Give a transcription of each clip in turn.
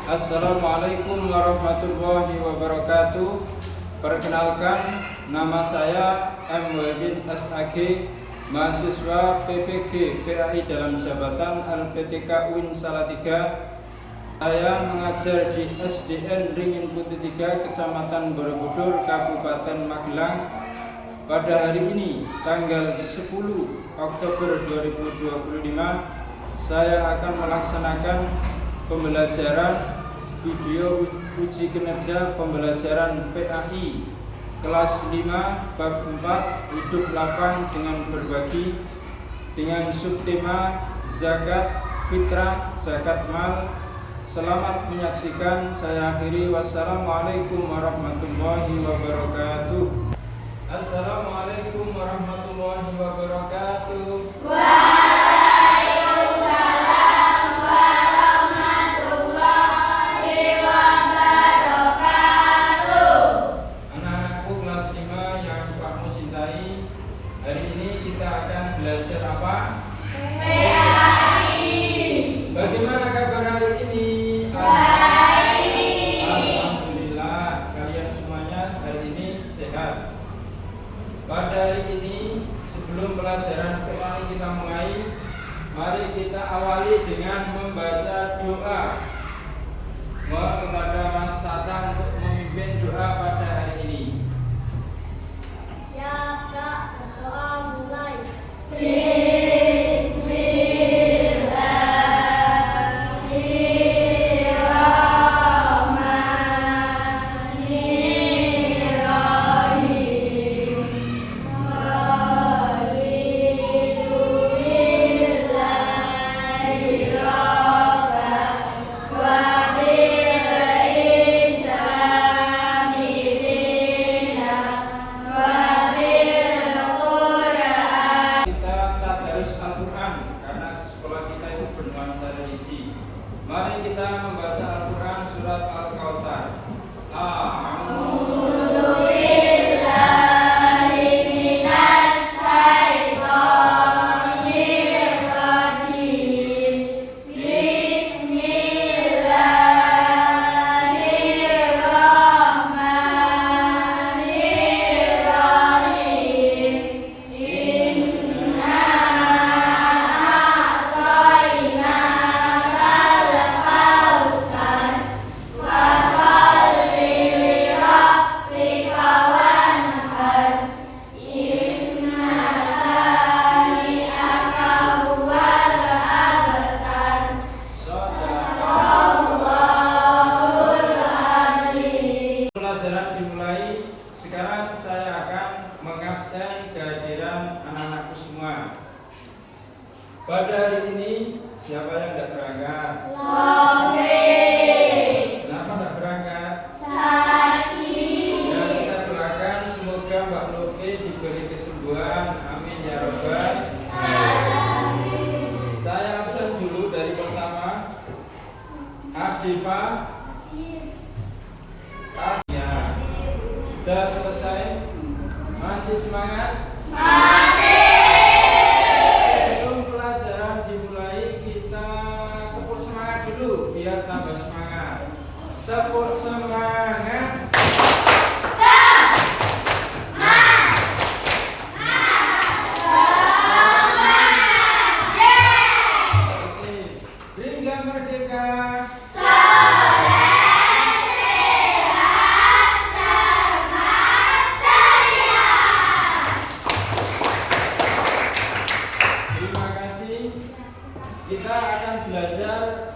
Assalamualaikum warahmatullahi wabarakatuh. Perkenalkan, nama saya M. Wahidin SAG, mahasiswa PPG PAI dalam jabatan LPTK UIN Salatiga. Saya mengajar di SDN Ringin Putih 3, Kecamatan Borobudur, Kabupaten Magelang. Pada hari ini, tanggal 10 Oktober 2025, saya akan melaksanakan pembelajaran video uji kinerja pembelajaran PAI kelas 5 bab 4 hidup lapang dengan berbagi dengan subtema zakat fitrah zakat mal. Selamat menyaksikan, saya akhiri. Wassalamualaikum warahmatullahi wabarakatuh. Assalamualaikum warahmatullahi wabarakatuh. Waalaikumsalam warahmatullahi wabarakatuh. Anak-anakku kelas 5 yang kamu cintai, hari ini kita akan belajar apa? PAI. Bagaimana kabar hari ini? Baik. Alhamdulillah, kalian semuanya hari ini sehat. Pada hari ini, sebelum pelajaran PAI kita mulai, mari kita awali dengan membaca doa. Mohon kepada Mas Tata untuk memimpin doa pada hari ini. Ya Kak, berdoa mulai. Mari kita membaca Al-Quran surat Al-Kautsar. Pelajaran dimulai. Sekarang saya akan mengabsen kehadiran anak-anakku semua. Pada hari ini, siapa yang tidak berangkat? Kenapa tidak berangkat? Ya, kita doakan semoga Mbak Lofi diberi kesembuhan. Amin ya Rabbal. Saya absen dulu dari pertama. Adifa. Sudah selesai? Masih semangat? Sebelum pelajaran dimulai, kita tepuk semangat dulu biar tambah semangat. Tepuk semangat. Bingga Merdeka. Kita akan belajar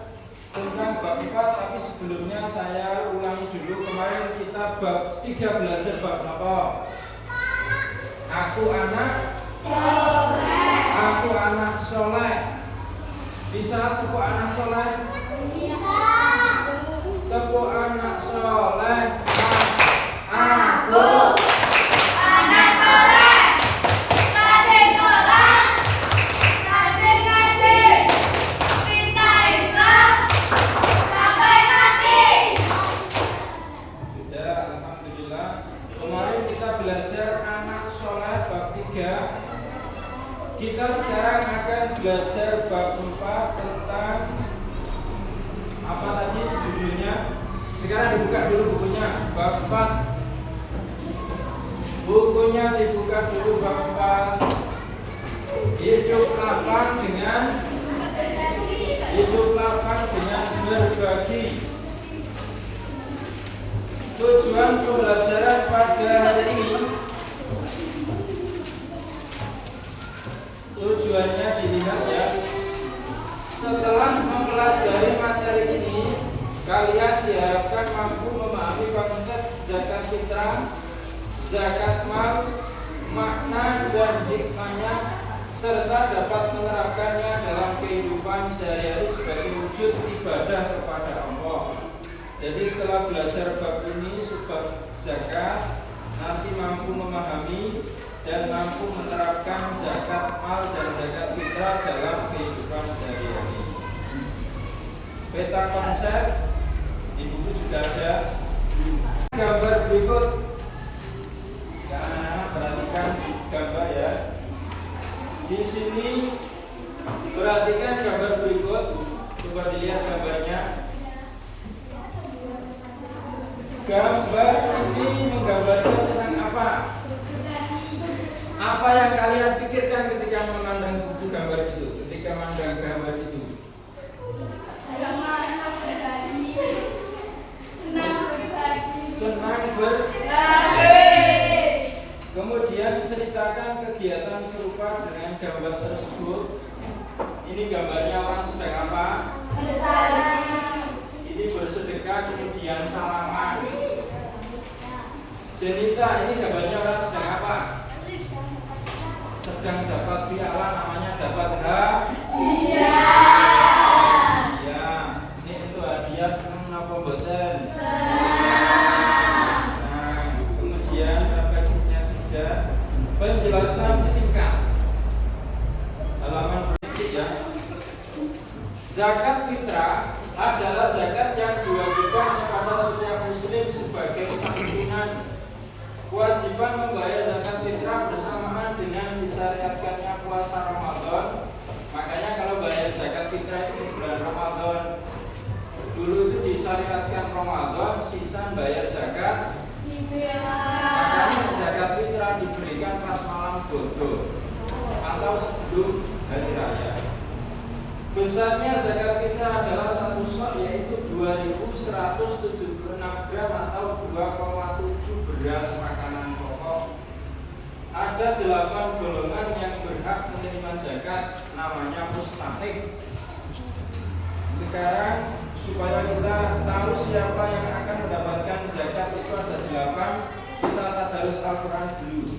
tentang bab 4, tapi sebelumnya saya ulangi dulu. Kemarin kita bab 3 belajar bab apa? Aku anak soleh. Bisa tepuk anak soleh? Tepuk anak soleh. Aku belajar anak soleh bab 3. Kita sekarang akan belajar bab 4 tentang Sekarang dibuka dulu bukunya, bab 4. Bukunya dibuka dulu bab 4. Hidup lapang dengan berbagi. Tujuan pembelajaran pada hari ini, tujuannya dilihat ya. Setelah mempelajari materi ini, kalian diharapkan mampu memahami konsep zakat fitrah, zakat mal, makna dan hikmahnya, serta dapat menerapkannya dalam kehidupan sehari-hari sebagai wujud ibadah kepada Allah. Jadi setelah belajar bab ini, subbab zakat, nanti mampu memahami dan mampu menerapkan zakat mal dan zakat fitrah dalam kehidupan sehari-hari. Peta konsep di buku juga ada. Gambar berikut, anak-anak perhatikan gambar ya. Di sini perhatikan gambar berikut. Coba dilihat gambarnya. Gambar ini menggambarkan tentang apa? Apa yang kalian pikirkan ketika memandang buku gambar itu? Ketika memandang gambar itu? Senang berbagi. Kemudian ceritakan kegiatan serupa dengan gambar tersebut. Ini gambarnya orang sedang apa? Ini bersedekah, kemudian salaman. Jenita, ini gambarnya orang sedang apa? Sedang dapat piala, namanya dapat hadiah. Ya, ini itu hadiah, senang apa mboten? Nah, kemudian refleksinya sudah. Penjelasan singkat. Halaman berikut ya. Zakat fitrah adalah zakat yang diwajibkan kepada setiap muslim sebagai santunan. Kewajiban membayar zakat fitrah bersamaan dengan disyariatkannya puasa Ramadan. Makanya kalau bayar zakat fitrah itu di bulan Ramadan. Dulu itu disyariatkan Ramadan, sisa bayar zakat. Makanya zakat fitrah diberikan pas malam bodoh atau sebelum hari raya. Besarnya zakat fitrah adalah 1 sok, yaitu 2.176 gram atau 2,7 beras makanan pokok. Ada 8 golongan yang berhak menerima zakat, namanya mustahik. Sekarang supaya kita tahu siapa yang akan mendapatkan zakat itu ada 8. Kita tadarus Al-Quran dulu.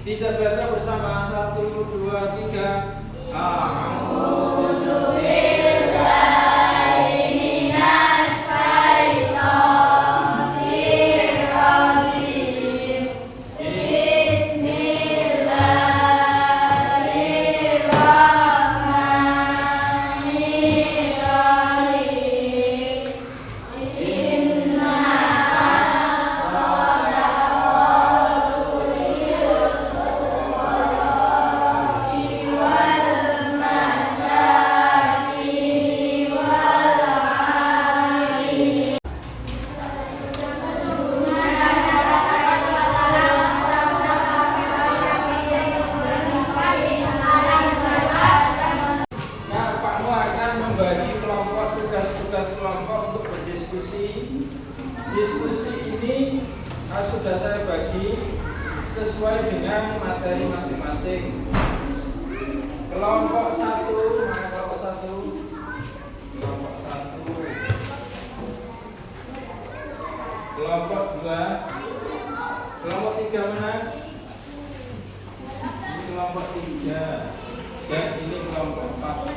Kita baca bersama 1, 2, 3. A'udzu billahi minas syaitonir rajim. Bismillahirrahmanirrahim. Inna diskusi ini sudah saya bagi sesuai dengan materi masing-masing. Kelompok 1, mana kelompok 1? Kelompok 1. Kelompok 2. Kelompok 3 mana? Ini kelompok 3. Dan ini kelompok 4.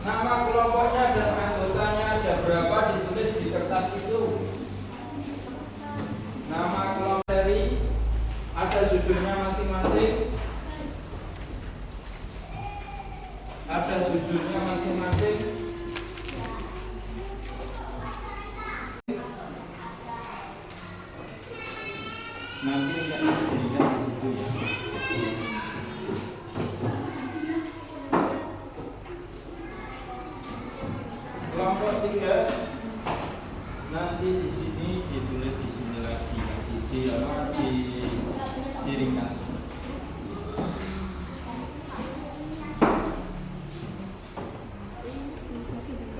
Nama kelompoknya dan anggotanya ada berapa ditulis di kertas itu. Nama kelompok dari ada judulnya masing-masing. Ada judulnya masing-masing. Nanti akan dilihat di situ ya. diringkas.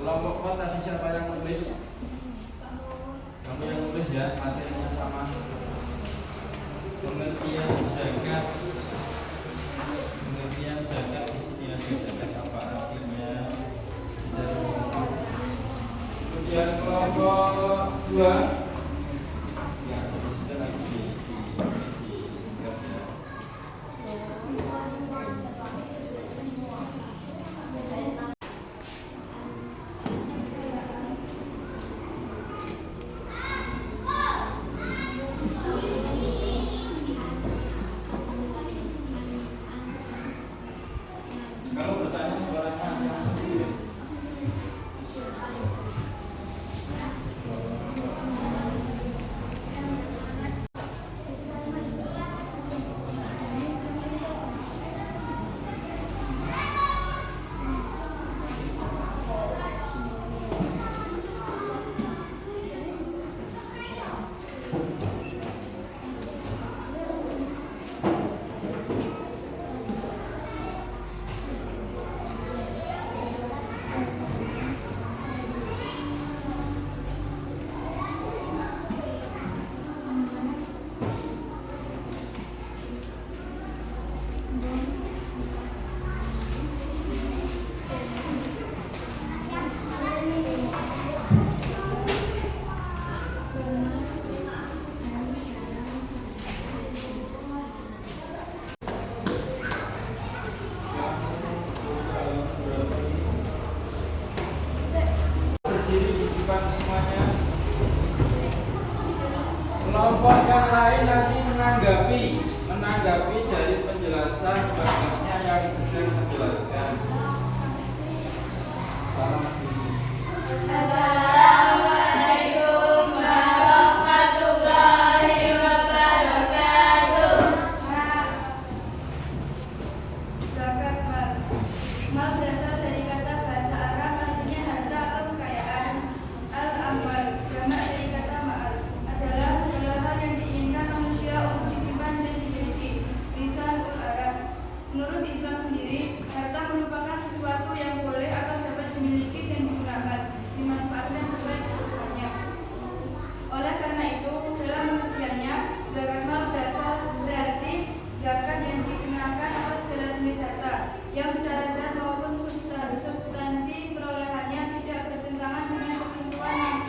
Kelompok kok tadi siapa yang nulis? Kamu yang nulis ya, materinya sama. Pengertian zakat. Pengertian zakat di sini ada zakat apa artinya? Kemudian kelompok 2 ya, di sini lagi di singkat ya. Kalau bertanya suaranya yang sedikit. Berdiri di depan semuanya. Kelompok yang lain nanti menanggapi dari penjelasan banyaknya yang sedang menjelaskan. Salam. Assalamualaikum warahmatullahi wabarakatuh. Zakat mal. Mal berasal dari kata bahasa Arab artinya harta atau kekayaan. Al-amwal, jamak dari kata ma'al, adalah segala hal yang diinginkan manusia untuk disimpan dan dimiliki. Lisanul Arab. Menurut Islam sendiri, harta merupakan sesuatu yang boleh atau dapat dimiliki dan digunakan, dimanfaatkan sesuai kebutuhannya. Oleh karena itu, dalam pengertiannya, zakat mal berarti zakat yang dikenakan atas segala jenis harta yang secara zat maupun substansi perolehannya tidak bertentangan dengan ketentuan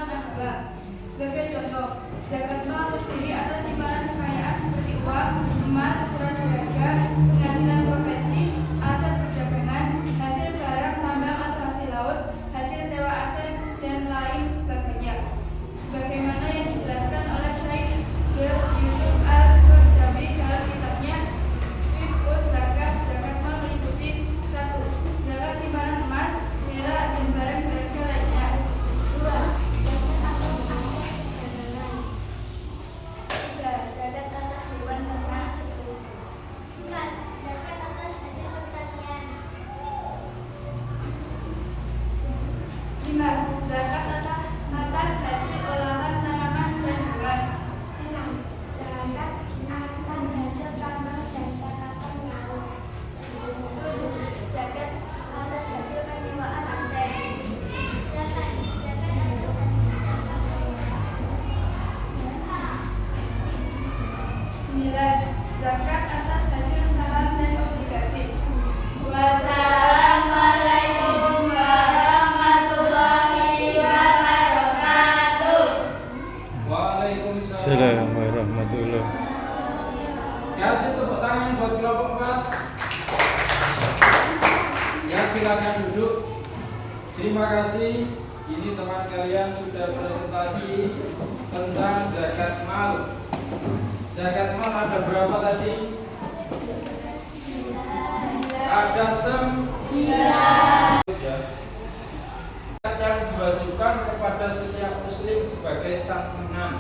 agama. Sebagai contoh, zakat mal terdiri atas simpanan kekayaan seperti uang, emas, surat berharga, penghasilan profesi, aset perdagangan, hasil barang tambang atau hasil laut, hasil sewa aset, dan lain sebagainya. Sebagaimana yang dijelaskan oleh Syekh Yusuf Al-Qaradawi dalam kitabnya Fiqhus Zakat. Zakat mal meliputi 1. Zakat simpanan emas, perak, dan barang berharga lainnya. 2. Zakat atas hewan ternak. 4. Zakat atas hasil pertanian. 5. Zakat atas hasil olahan tanaman dan hewan. 6. Zakat atas hasil tambang dan tanaman laut. 7. Zakat atas hasil penyewaan aset. 8. Zakat atas hasil jasa keuangan. 9. Zakat atas hasil saham dan obligasi. Wassalamualaikum warahmatullahi wabarakatuh. Waalaikumsalam. Assalamualaikum warahmatullahi. Kasih tepuk tangan buat kelompok 4. Ya, silakan duduk. Terima kasih. Ini teman kalian sudah presentasi tentang zakat mal. Zakat mal ada berapa tadi? Ada 9. Zakat yang diwajibkan kepada setiap muslim sebagai santunan.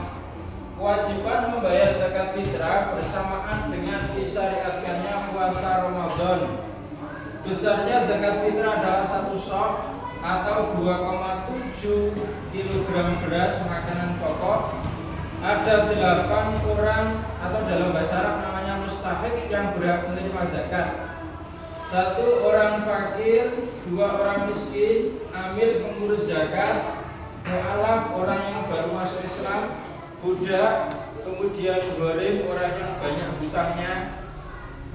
Kewajiban membayar zakat fitrah bersamaan dengan disyariatkannya puasa Ramadan. Besarnya zakat fitrah adalah 1 sok atau 2,7 kg beras makanan pokok. Ada 8 orang atau dalam bahasa Arab namanya mustahik yang berhak menerima zakat. 1 orang fakir, 2 orang miskin, amil pengurus zakat, mu'alaf orang yang baru masuk Islam, budak, kemudian gharim orang yang banyak hutangnya,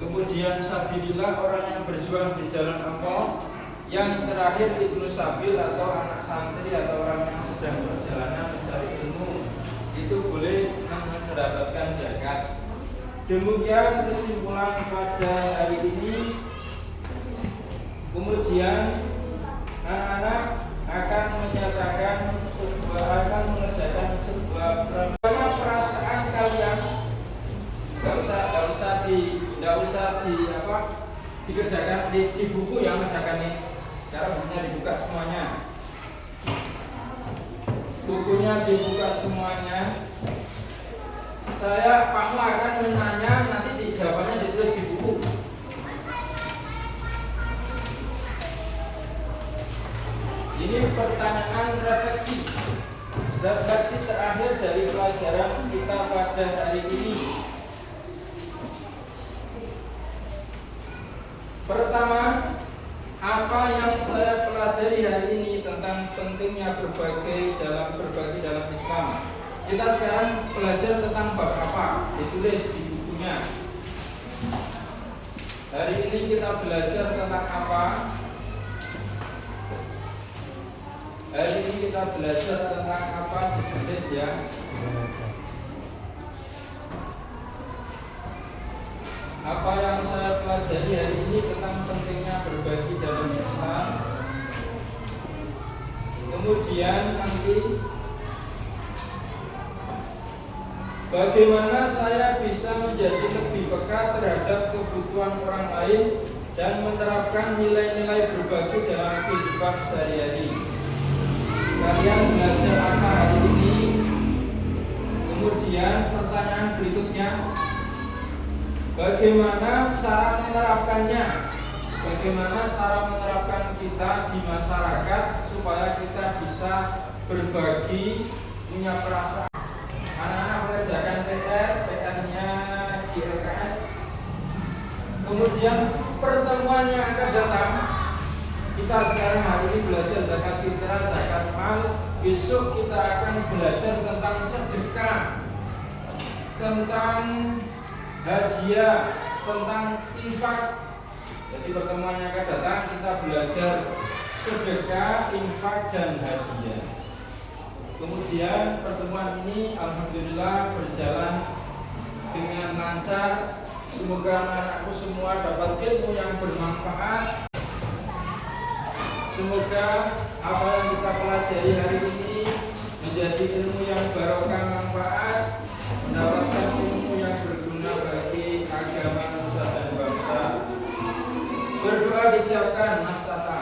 kemudian sabilillah orang yang berjuang di jalan Allah, yang terakhir ibnu sabil atau anak santri atau orang yang sedang perjalanan mencari ilmu, itu boleh mendapatkan zakat. Demikian kesimpulan pada hari ini. Kemudian anak-anak akan menyatakan akan mengerjakan sebuah perasaan kalian. Nggak usah dikerjakan di buku yang misalkan ini. Cara bukunya dibuka semuanya. Bukunya dibuka semuanya. Pak Mu akan menanya, nanti jawabannya ditulis di buku. Ini pertanyaan refleksi terakhir dari pelajaran kita pada hari ini. Pertama, apa yang saya pelajari hari ini tentang pentingnya berbagi dalam Islam. Kita sekarang belajar tentang bab apa, ditulis di bukunya. Hari ini kita belajar tentang apa? Hari ini kita belajar tentang apa, ditulis ya. Apa yang saya pelajari hari ini tentang pentingnya berbagi dalam Islam. Kemudian nanti bagaimana saya bisa menjadi lebih peka terhadap kebutuhan orang lain dan menerapkan nilai-nilai berbagi dalam kehidupan sehari-hari. Kalian belajar apa hari ini? Kemudian pertanyaan berikutnya, bagaimana cara menerapkannya? Bagaimana cara menerapkan kita di masyarakat supaya kita bisa berbagi, punya perasaan? Anak-anak mengerjakan PR-nya di LKS. Kemudian pertemuan yang akan datang, kita sekarang hari ini belajar zakat fitrah, zakat mal. Besok kita akan belajar tentang sedekah, tentang hadiah, tentang infak. Jadi pertemuan yang akan datang kita belajar sedekah, infak, dan hadiah. Kemudian pertemuan ini alhamdulillah berjalan dengan lancar. Semoga anak-anakku semua dapat ilmu yang bermanfaat. Semoga apa yang kita pelajari hari ini menjadi ilmu yang barokah, manfaat, mendapatkan ilmu yang berguna bagi agama, nusa dan bangsa. Berdoa disiapkan Mas Tata.